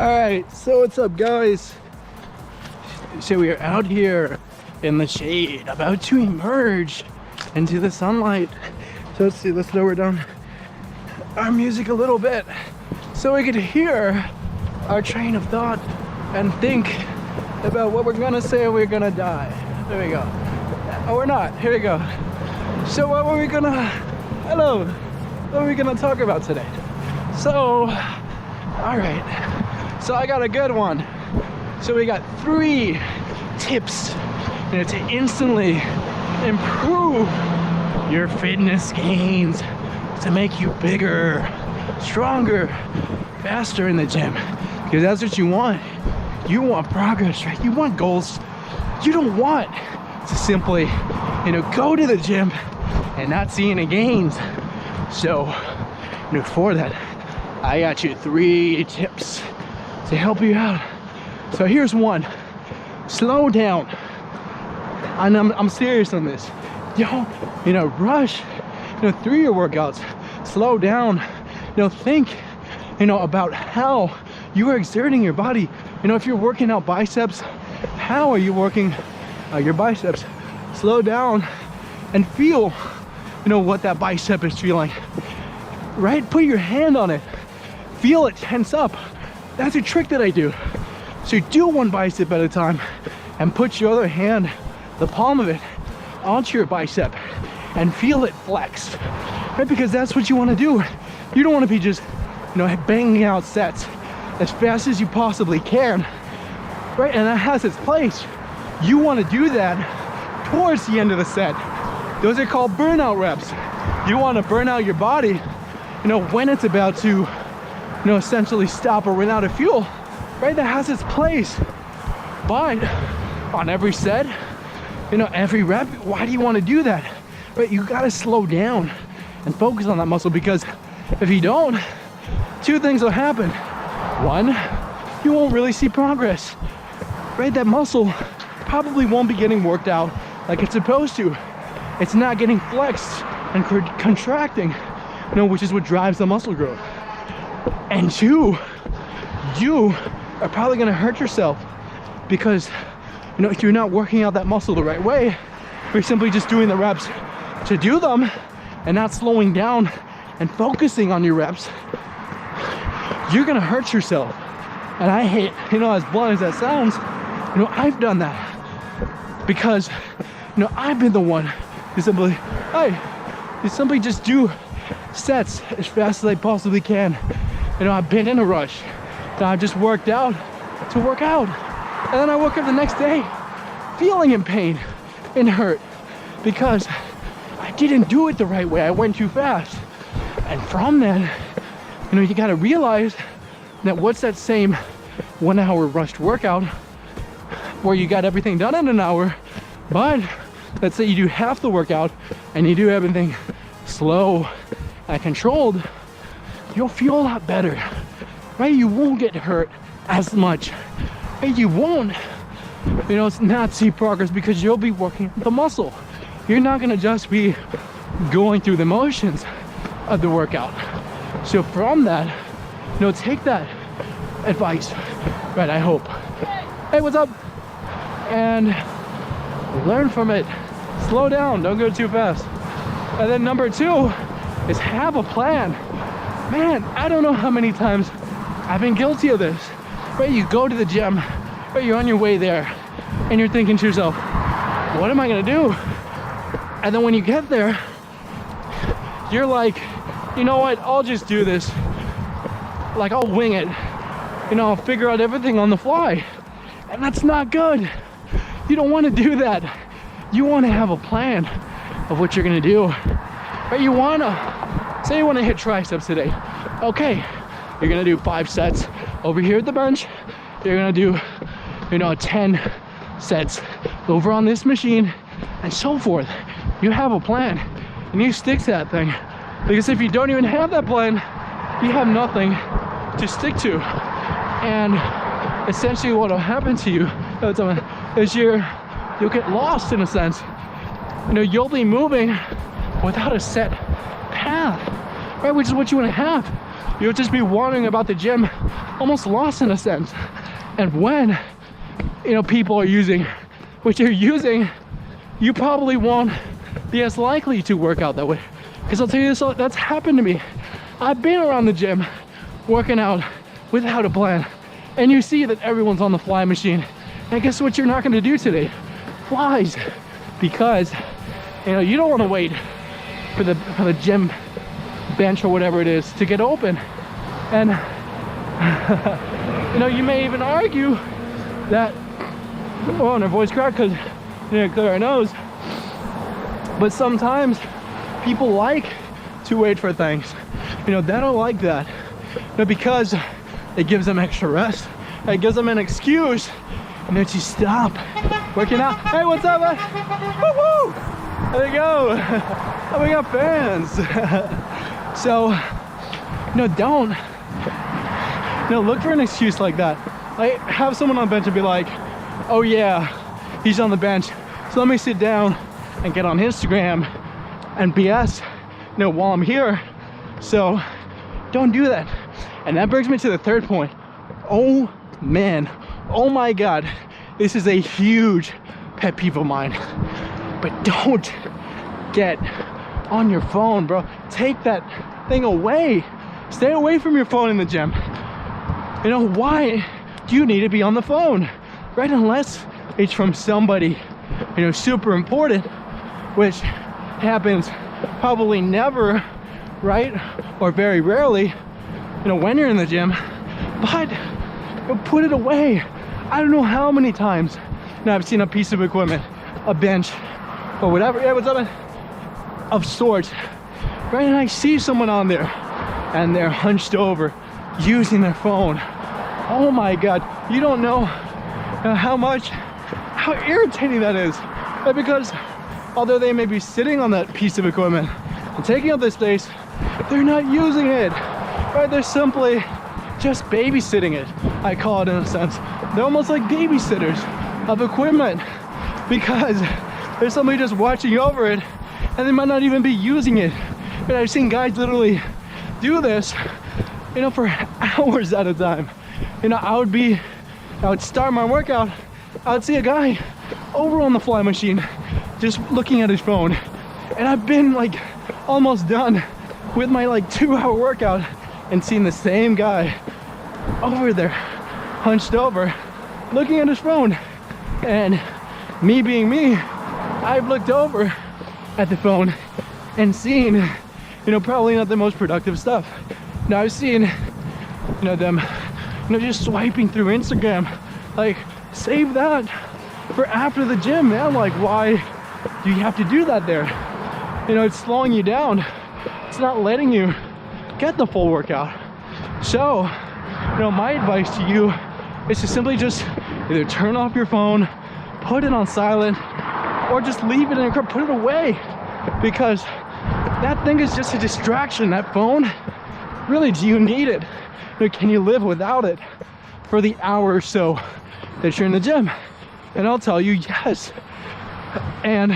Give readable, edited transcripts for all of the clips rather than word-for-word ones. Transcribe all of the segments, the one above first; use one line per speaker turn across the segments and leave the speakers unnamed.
Alright, so what's up guys? So we are out here in the shade, about to emerge into the sunlight. So let's see, let's lower down our music a little bit so we could hear our train of thought and think about what we're gonna say when we're gonna die. There we go. Oh, we're not. Here we go. So what were we gonna... Hello. What are we gonna talk about today? So, alright. So I got a good one. So we got 3 tips, to instantly improve your fitness gains, to make you bigger, stronger, faster in the gym. Because that's what you want. You want progress, right? You want goals. You don't want to simply, go to the gym and not see any gains. So, for that, I got you 3 tips to help you out. So here's one. Slow down. And I'm serious on this. Don't, rush, through your workouts. Slow down. Think, about how you are exerting your body. If you're working out biceps, how are you working your biceps? Slow down and feel, what that bicep is feeling. Right? Put your hand on it. Feel it tense up. That's a trick that I do. So do one bicep at a time and put your other hand, the palm of it, onto your bicep and feel it flex. Right? Because that's what you want to do. You don't want to be just, banging out sets as fast as you possibly can. Right? And that has its place. You want to do that towards the end of the set. Those are called burnout reps. You want to burn out your body, when it's about to, essentially stop or run out of fuel. Right? That has its place. But on every set, every rep, why do you want to do that? Right? You got to slow down and focus on that muscle, because if you don't, 2 things will happen. 1, you won't really see progress. Right? That muscle probably won't be getting worked out like it's supposed to. It's not getting flexed and contracting, which is what drives the muscle growth. And 2, you are probably gonna hurt yourself because, if you're not working out that muscle the right way, you're simply just doing the reps to do them and not slowing down and focusing on your reps, you're gonna hurt yourself. And I hate, as blunt as that sounds, I've done that because, I've been the one who simply just do sets as fast as I possibly can. I've been in a rush. I've just worked out to work out. And then I woke up the next day feeling in pain and hurt because I didn't do it the right way. I went too fast. And from that, you gotta realize that what's that same 1 hour rushed workout where you got everything done in an hour, but let's say you do half the workout and you do everything slow and controlled, you'll feel a lot better, right? You won't get hurt as much, right? You won't, not see progress because you'll be working the muscle. You're not gonna just be going through the motions of the workout. So from that, take that advice, right? I hope. Hey, what's up? And learn from it. Slow down, don't go too fast. And then number 2 is have a plan. Man, I don't know how many times I've been guilty of this. Right? You go to the gym, right? You're on your way there, and you're thinking to yourself, what am I gonna do? And then when you get there, you're like, you know what? I'll just do this. Like, I'll wing it. I'll figure out everything on the fly. And that's not good. You don't want to do that. You want to have a plan of what you're gonna do. Right? You wanna, say you want to hit triceps today. Okay, you're gonna do 5 sets over here at the bench. You're gonna do, 10 sets over on this machine, and so forth. You have a plan, and you stick to that thing. Because if you don't even have that plan, you have nothing to stick to. And essentially what will happen to you is you'll get lost in a sense. You'll be moving without a set path, right? Which is what you want to have. You'll just be wandering about the gym, almost lost in a sense. And when, people are using what you're using, you probably won't be as likely to work out that way. Because I'll tell you this, that's happened to me. I've been around the gym, working out without a plan. And you see that everyone's on the fly machine. And guess what you're not gonna do today? Flies. Because, you don't wanna wait for the gym bench or whatever it is to get open. And, you may even argue that, and her voice cracked because clear our nose. But sometimes people like to wait for things. They don't like that. Because it gives them extra rest. It gives them an excuse. And then you stop working out. Hey, what's up, man? Woo-woo! There you go. Oh, we got fans. So, don't. Look for an excuse like that. Like, have someone on the bench and be like, oh yeah, he's on the bench. So let me sit down and get on Instagram and BS, while I'm here. So don't do that. And that brings me to the third point. Oh man, oh my God, this is a huge pet peeve of mine. But don't get on your phone, bro. Take that thing away. Stay away from your phone in the gym. Why do you need to be on the phone? Right? Unless it's from somebody, super important, which happens probably never, right? Or very rarely, when you're in the gym. But put it away. I don't know how many times now I've seen a piece of equipment, a bench, or whatever, yeah, what's up, man? Of sorts, right? And I see someone on there and they're hunched over using their phone. Oh my God, you don't know how irritating that is. Right? Because although they may be sitting on that piece of equipment and taking up the space, they're not using it. Right? They're simply just babysitting it, I call it, in a sense. They're almost like babysitters of equipment because there's somebody just watching over it and they might not even be using it. And I've seen guys literally do this, for hours at a time. I would start my workout, I would see a guy over on the fly machine just looking at his phone. And I've been like almost done with my 2-hour workout and seeing the same guy over there, hunched over, looking at his phone. And me being me, I've looked over at the phone and seen, probably not the most productive stuff. Now I've seen, them, just swiping through Instagram. Like, save that for after the gym, man. Like, why do you have to do that there? It's slowing you down. It's not letting you get the full workout. So, my advice to you is to simply just either turn off your phone, put it on silent, or just leave it in your car, put it away. Because that thing is just a distraction. That phone, really, do you need it? Can you live without it for the hour or so that you're in the gym? And I'll tell you, yes. And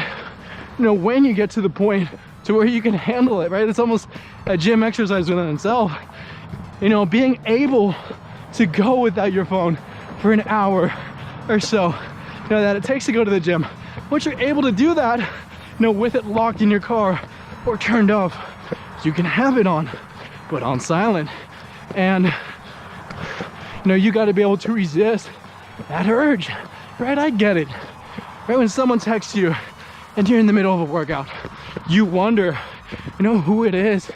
when you get to the point to where you can handle it, right? It's almost a gym exercise within itself. Being able to go without your phone for an hour or so, that it takes to go to the gym. Once you're able to do that, with it locked in your car or turned off, you can have it on, but on silent. And you got to be able to resist that urge, right? I get it, right? When someone texts you and you're in the middle of a workout, you wonder, who it is,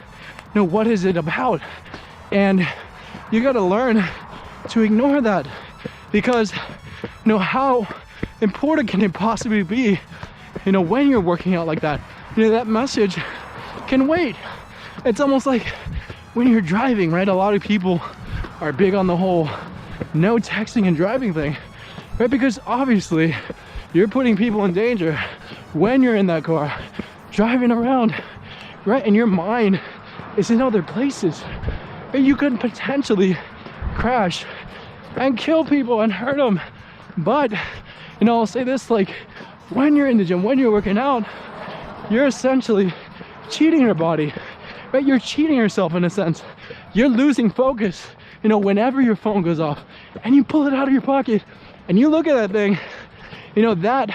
what is it about? And you got to learn to ignore that, because how important can it possibly be, when you're working out like that? That message can wait. It's almost like when you're driving, right? A lot of people are big on the whole no texting and driving thing, right? Because obviously you're putting people in danger when you're in that car driving around, right? And your mind is in other places, right? You could potentially crash and kill people and hurt them. But I'll say this, when you're in the gym, when you're working out, you're essentially cheating your body, right? You're cheating yourself in a sense, you're losing focus, you know, whenever your phone goes off and you pull it out of your pocket and you look at that thing, you know, that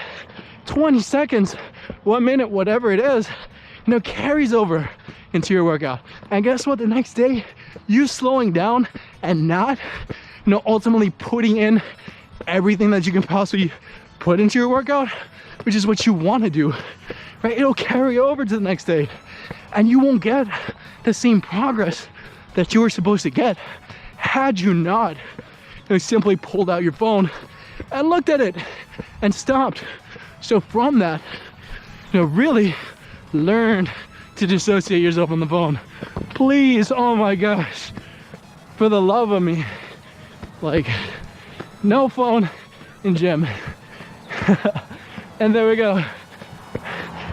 20 seconds, 1 minute, whatever it is, you know, carries over into your workout. And guess what? The next day, you slowing down and not, you know, ultimately putting in everything that you can possibly put into your workout, which is what you want to do, right? It'll carry over to the next day and you won't get the same progress that you were supposed to get had you not, you know, simply pulled out your phone and looked at it and stopped. So from that, you know, really learn to dissociate yourself from the phone. Please, oh my gosh, for the love of me, like, no phone in gym. And there we go.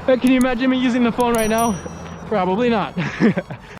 Can you imagine me using the phone right now? Probably not.